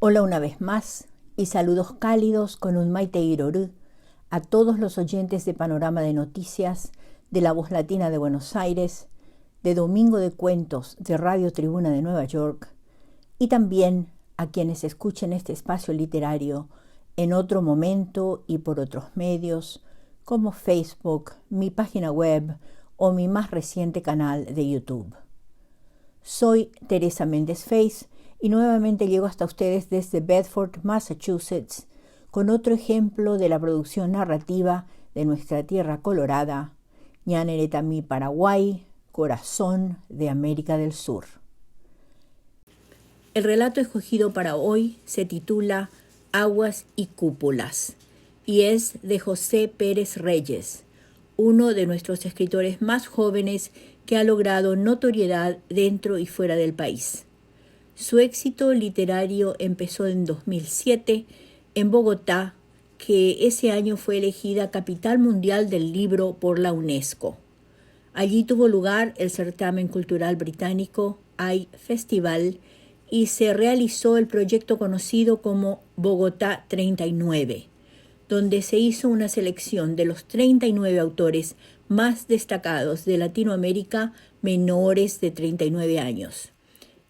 Hola una vez más y saludos cálidos con un Maite Irorú a todos los oyentes de Panorama de Noticias, de La Voz Latina de Buenos Aires, de Domingo de Cuentos de Radio Tribuna de Nueva York y también a quienes escuchen este espacio literario en otro momento y por otros medios como Facebook, mi página web o mi más reciente canal de YouTube. Soy Teresa Méndez Feiz y nuevamente llego hasta ustedes desde Bedford, Massachusetts, con otro ejemplo de la producción narrativa de nuestra tierra colorada, Ñaneretami, Paraguay, corazón de América del Sur. El relato escogido para hoy se titula Aguas y Cúpulas y es de José Pérez Reyes, uno de nuestros escritores más jóvenes que ha logrado notoriedad dentro y fuera del país. Su éxito literario empezó en 2007 en Bogotá, que ese año fue elegida Capital Mundial del Libro por la UNESCO. Allí tuvo lugar el certamen cultural británico iFestival y se realizó el proyecto conocido como Bogotá 39, donde se hizo una selección de los 39 autores más destacados de Latinoamérica menores de 39 años.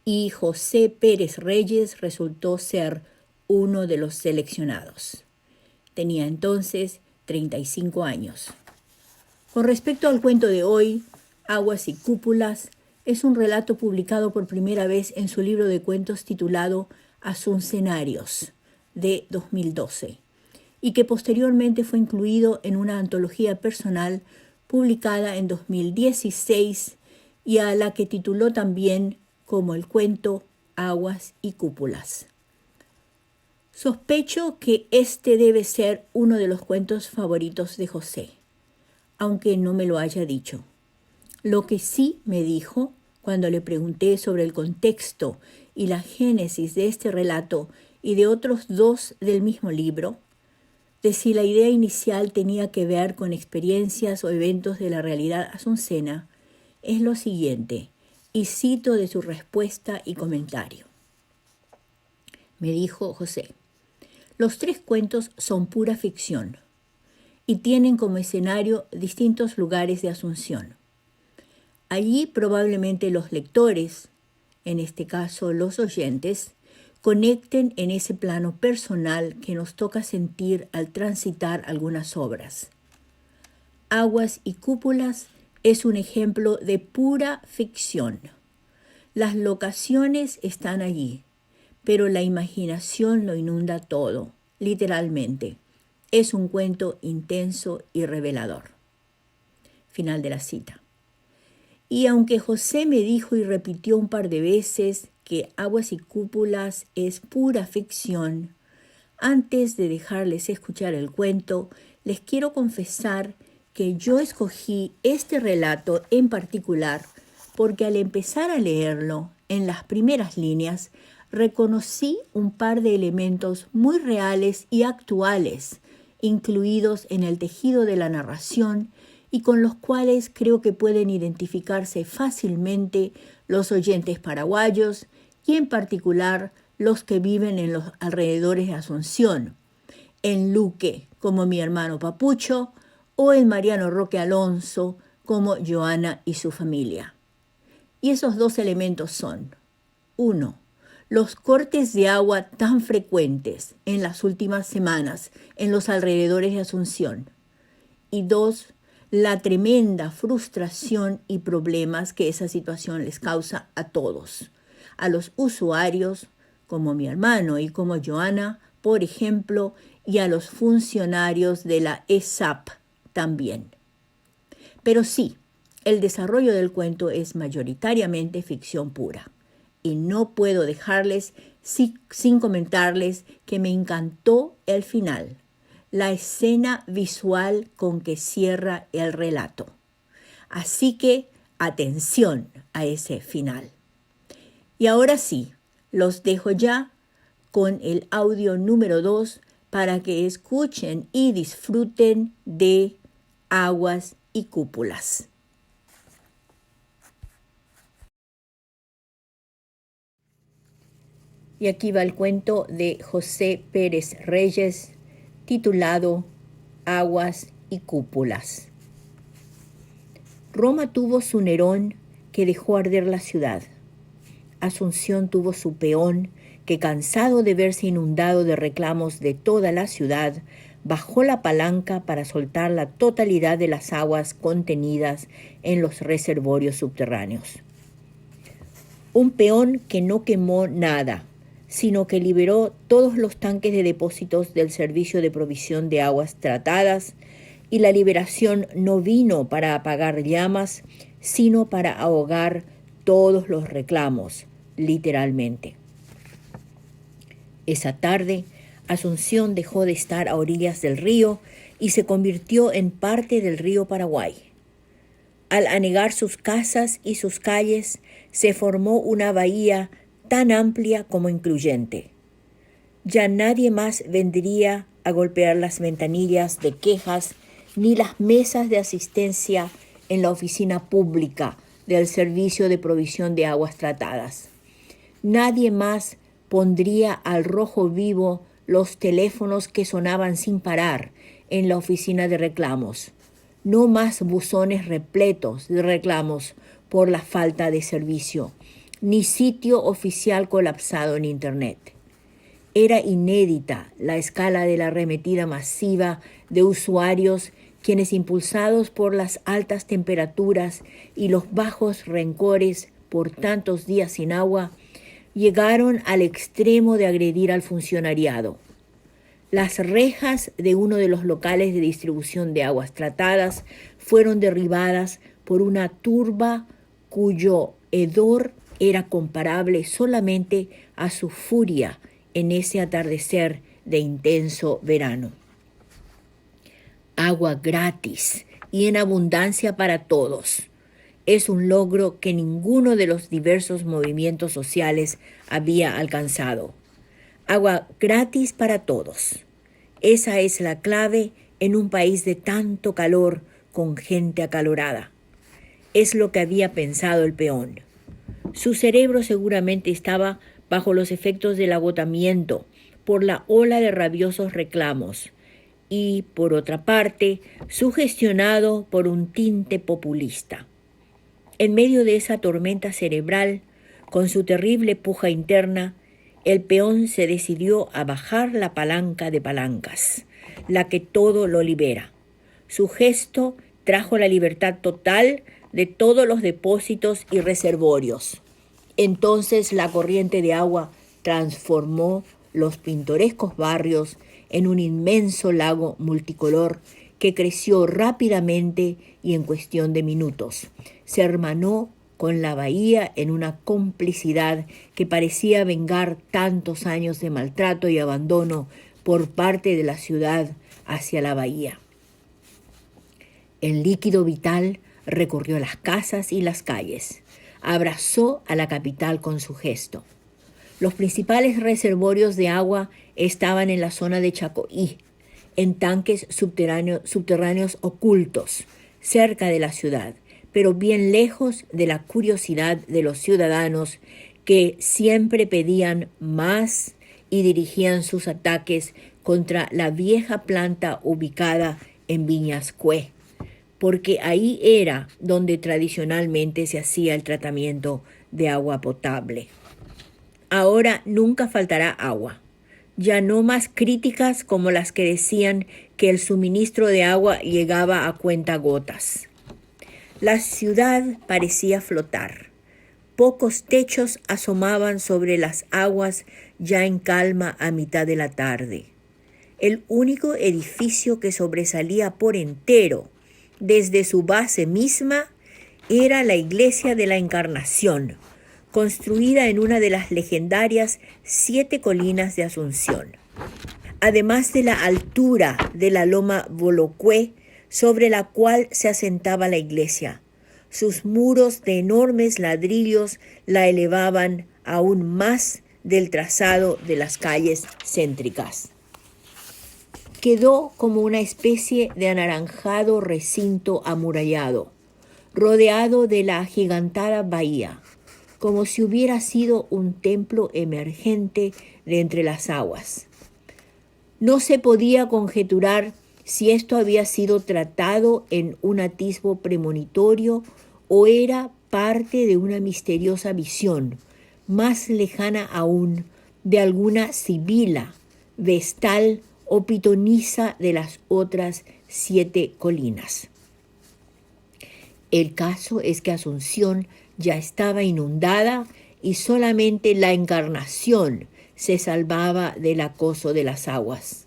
Y José Pérez Reyes resultó ser uno de los seleccionados. Tenía entonces 35 años. Con respecto al cuento de hoy, Aguas y Cúpulas, es un relato publicado por primera vez en su libro de cuentos titulado Asuncenarios, de 2012, y que posteriormente fue incluido en una antología personal publicada en 2016 y a la que tituló también como el cuento Aguas y Cúpulas. Sospecho que este debe ser uno de los cuentos favoritos de José, aunque no me lo haya dicho. Lo que sí me dijo cuando le pregunté sobre el contexto y la génesis de este relato y de otros dos del mismo libro, de si la idea inicial tenía que ver con experiencias o eventos de la realidad asuncena, es lo siguiente, y cito de su respuesta y comentario. Me dijo José: los tres cuentos son pura ficción y tienen como escenario distintos lugares de Asunción. Allí probablemente los lectores, en este caso los oyentes, conecten en ese plano personal que nos toca sentir al transitar algunas obras. Aguas y Cúpulas es un ejemplo de pura ficción. Las locaciones están allí, pero la imaginación lo inunda todo, literalmente. Es un cuento intenso y revelador. Final de la cita. Y aunque José me dijo y repitió un par de veces que Aguas y Cúpulas es pura ficción, antes de dejarles escuchar el cuento, les quiero confesar que yo escogí este relato en particular porque al empezar a leerlo, en las primeras líneas, reconocí un par de elementos muy reales y actuales, incluidos en el tejido de la narración y con los cuales creo que pueden identificarse fácilmente los oyentes paraguayos y en particular los que viven en los alrededores de Asunción, en Luque como mi hermano Papucho o en Mariano Roque Alonso como Joana y su familia. Y esos dos elementos son: 1. Los cortes de agua tan frecuentes en las últimas semanas en los alrededores de Asunción. Y 2. La tremenda frustración y problemas que esa situación les causa a todos, a los usuarios, como mi hermano y como Joana, por ejemplo, y a los funcionarios de la ESAP también. Pero sí, el desarrollo del cuento es mayoritariamente ficción pura. Y no puedo dejarles sin comentarles que me encantó el final, la escena visual con que cierra el relato. Así que atención a ese final. Y ahora sí, los dejo ya con el audio número 2 para que escuchen y disfruten de Aguas y Cúpulas. Y aquí va el cuento de José Pérez Reyes, titulado Aguas y Cúpulas. Roma tuvo su Nerón, que dejó arder la ciudad. Asunción tuvo su peón, que cansado de verse inundado de reclamos de toda la ciudad, bajó la palanca para soltar la totalidad de las aguas contenidas en los reservorios subterráneos. Un peón que no quemó nada, sino que liberó todos los tanques de depósitos del servicio de provisión de aguas tratadas, y la liberación no vino para apagar llamas, sino para ahogar todos los reclamos, literalmente. Esa tarde, Asunción dejó de estar a orillas del río y se convirtió en parte del río Paraguay. Al anegar sus casas y sus calles, se formó una bahía tan amplia como incluyente. Ya nadie más vendría a golpear las ventanillas de quejas ni las mesas de asistencia en la oficina pública del Servicio de Provisión de Aguas Tratadas. Nadie más pondría al rojo vivo los teléfonos que sonaban sin parar en la oficina de reclamos. No más buzones repletos de reclamos por la falta de servicio, ni sitio oficial colapsado en Internet. Era inédita la escala de la arremetida masiva de usuarios quienes, impulsados por las altas temperaturas y los bajos rencores por tantos días sin agua, llegaron al extremo de agredir al funcionariado. Las rejas de uno de los locales de distribución de aguas tratadas fueron derribadas por una turba cuyo hedor era comparable solamente a su furia en ese atardecer de intenso verano. Agua gratis y en abundancia para todos es un logro que ninguno de los diversos movimientos sociales había alcanzado. Agua gratis para todos. Esa es la clave en un país de tanto calor con gente acalorada. Es lo que había pensado el peón. Su cerebro seguramente estaba bajo los efectos del agotamiento por la ola de rabiosos reclamos y, por otra parte, sugestionado por un tinte populista. En medio de esa tormenta cerebral, con su terrible puja interna, el peón se decidió a bajar la palanca de palancas, la que todo lo libera. Su gesto trajo la libertad total de todos los depósitos y reservorios. Entonces la corriente de agua transformó los pintorescos barrios en un inmenso lago multicolor que creció rápidamente y en cuestión de minutos se hermanó con la bahía en una complicidad que parecía vengar tantos años de maltrato y abandono por parte de la ciudad hacia la bahía. El líquido vital recorrió las casas y las calles. Abrazó a la capital con su gesto. Los principales reservorios de agua estaban en la zona de Chacoí, en tanques subterráneos ocultos, cerca de la ciudad, pero bien lejos de la curiosidad de los ciudadanos que siempre pedían más y dirigían sus ataques contra la vieja planta ubicada en Viñascué, porque ahí era donde tradicionalmente se hacía el tratamiento de agua potable. Ahora nunca faltará agua. Ya no más críticas como las que decían que el suministro de agua llegaba a cuentagotas. La ciudad parecía flotar. Pocos techos asomaban sobre las aguas ya en calma a mitad de la tarde. El único edificio que sobresalía por entero desde su base misma era la iglesia de la Encarnación, construida en una de las legendarias 7 colinas de Asunción. Además de la altura de la loma Bolocué, sobre la cual se asentaba la iglesia. Sus muros de enormes ladrillos la elevaban aún más del trazado de las calles céntricas. Quedó como una especie de anaranjado recinto amurallado, rodeado de la agigantada bahía, como si hubiera sido un templo emergente de entre las aguas. No se podía conjeturar si esto había sido tratado en un atisbo premonitorio o era parte de una misteriosa visión, más lejana aún, de alguna sibila, vestal o pitonisa de las otras 7 colinas. El caso es que Asunción ya estaba inundada y solamente la Encarnación se salvaba del acoso de las aguas.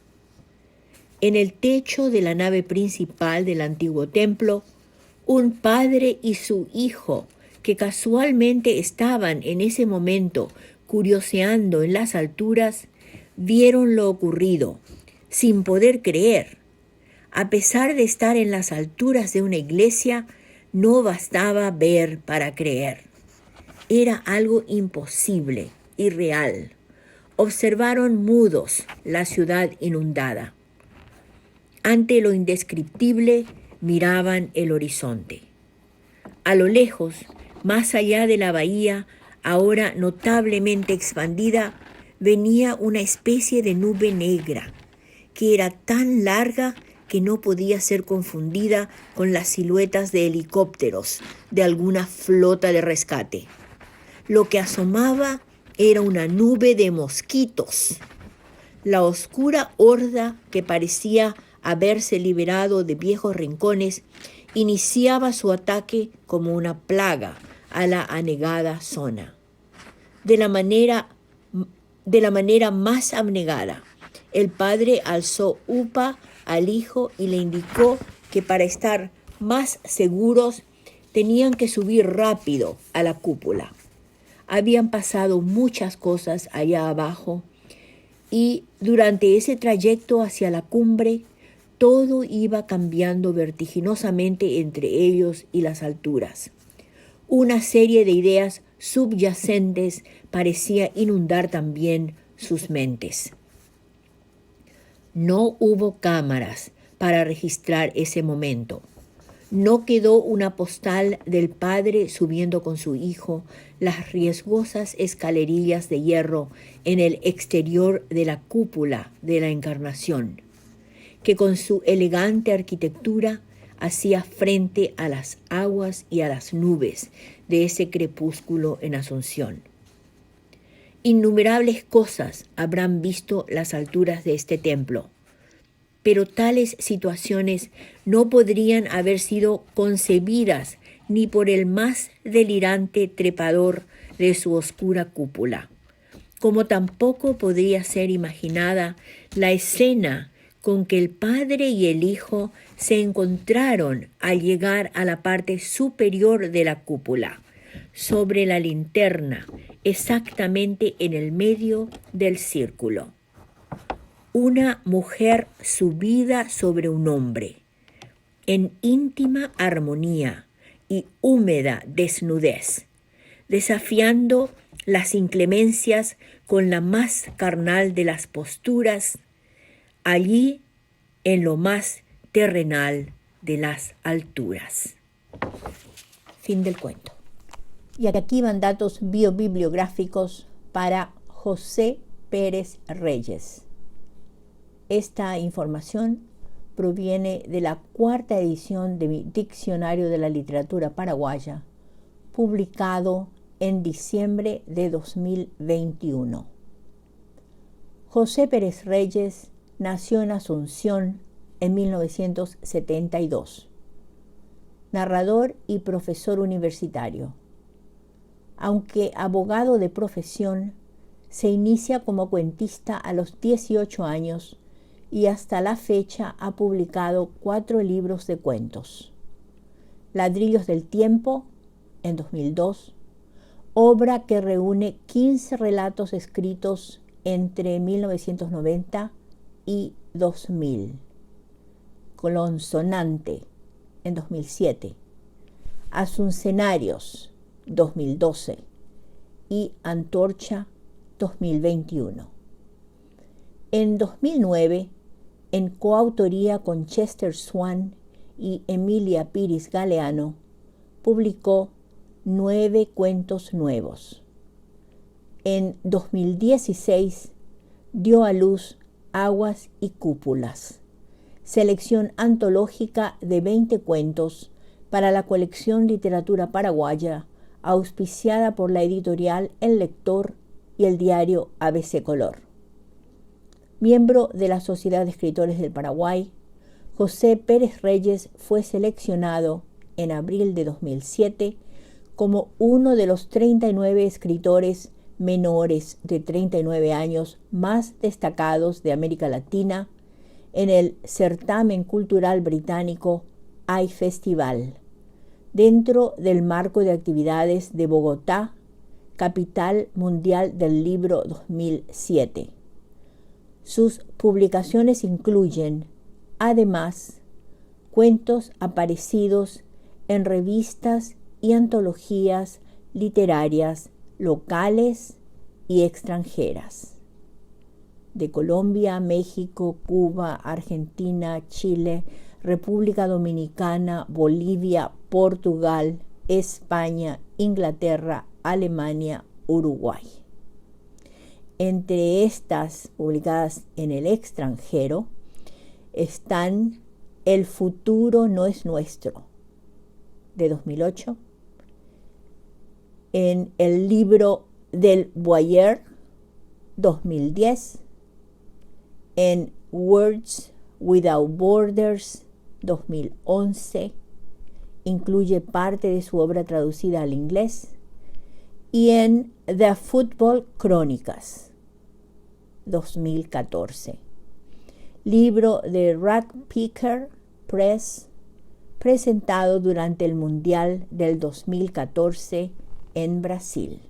En el techo de la nave principal del antiguo templo, un padre y su hijo, que casualmente estaban en ese momento curioseando en las alturas, vieron lo ocurrido, sin poder creer. A pesar de estar en las alturas de una iglesia, no bastaba ver para creer. Era algo imposible, irreal. Observaron mudos la ciudad inundada. Ante lo indescriptible, miraban el horizonte. A lo lejos, más allá de la bahía, ahora notablemente expandida, venía una especie de nube negra, que era tan larga que no podía ser confundida con las siluetas de helicópteros de alguna flota de rescate. Lo que asomaba era una nube de mosquitos. La oscura horda que parecía haberse liberado de viejos rincones iniciaba su ataque como una plaga a la anegada zona. De la manera más abnegada, el padre alzó upa al hijo y le indicó que para estar más seguros tenían que subir rápido a la cúpula. Habían pasado muchas cosas allá abajo y durante ese trayecto hacia la cumbre todo iba cambiando vertiginosamente entre ellos y las alturas. Una serie de ideas subyacentes parecía inundar también sus mentes. No hubo cámaras para registrar ese momento. No quedó una postal del padre subiendo con su hijo las riesgosas escalerillas de hierro en el exterior de la cúpula de la Encarnación, que con su elegante arquitectura hacía frente a las aguas y a las nubes de ese crepúsculo en Asunción. Innumerables cosas habrán visto las alturas de este templo, pero tales situaciones no podrían haber sido concebidas ni por el más delirante trepador de su oscura cúpula, como tampoco podría ser imaginada la escena con que el padre y el hijo se encontraron al llegar a la parte superior de la cúpula, sobre la linterna, exactamente en el medio del círculo. Una mujer subida sobre un hombre, en íntima armonía y húmeda desnudez, desafiando las inclemencias con la más carnal de las posturas, allí en lo más terrenal de las alturas. Fin del cuento. Y aquí van datos biobibliográficos para José Pérez Reyes. Esta información proviene de la 4ª edición de mi Diccionario de la Literatura Paraguaya, publicado en diciembre de 2021. José Pérez Reyes nació en Asunción en 1972. Narrador y profesor universitario. Aunque abogado de profesión, se inicia como cuentista a los 18 años y hasta la fecha ha publicado 4 libros de cuentos. Ladrillos del tiempo, en 2002, obra que reúne 15 relatos escritos entre 1990 y 2000. Consonante, en 2007. Asuncenarios, 2012. Y Antorcha, 2021. En 2009, en coautoría con Chester Swan y Emilia Piris Galeano, publicó 9 cuentos nuevos. En 2016 dio a luz Aguas y Cúpulas, selección antológica de 20 cuentos para la colección Literatura Paraguaya, auspiciada por la editorial El Lector y el diario ABC Color. Miembro de la Sociedad de Escritores del Paraguay, José Pérez Reyes fue seleccionado en abril de 2007 como uno de los 39 escritores menores de 39 años más destacados de América Latina en el certamen cultural británico iFestival, dentro del marco de actividades de Bogotá, capital mundial del libro 2007. Sus publicaciones incluyen, además, cuentos aparecidos en revistas y antologías literarias locales y extranjeras, de Colombia, México, Cuba, Argentina, Chile, República Dominicana, Bolivia, Portugal, España, Inglaterra, Alemania, Uruguay. Entre estas publicadas en el extranjero están El futuro no es nuestro, de 2008, en el libro del Boyer, 2010, en Words Without Borders, 2011, incluye parte de su obra traducida al inglés, y en The Football Crónicas, 2014, libro de Ragpicker Press, presentado durante el Mundial del 2014 en Brasil.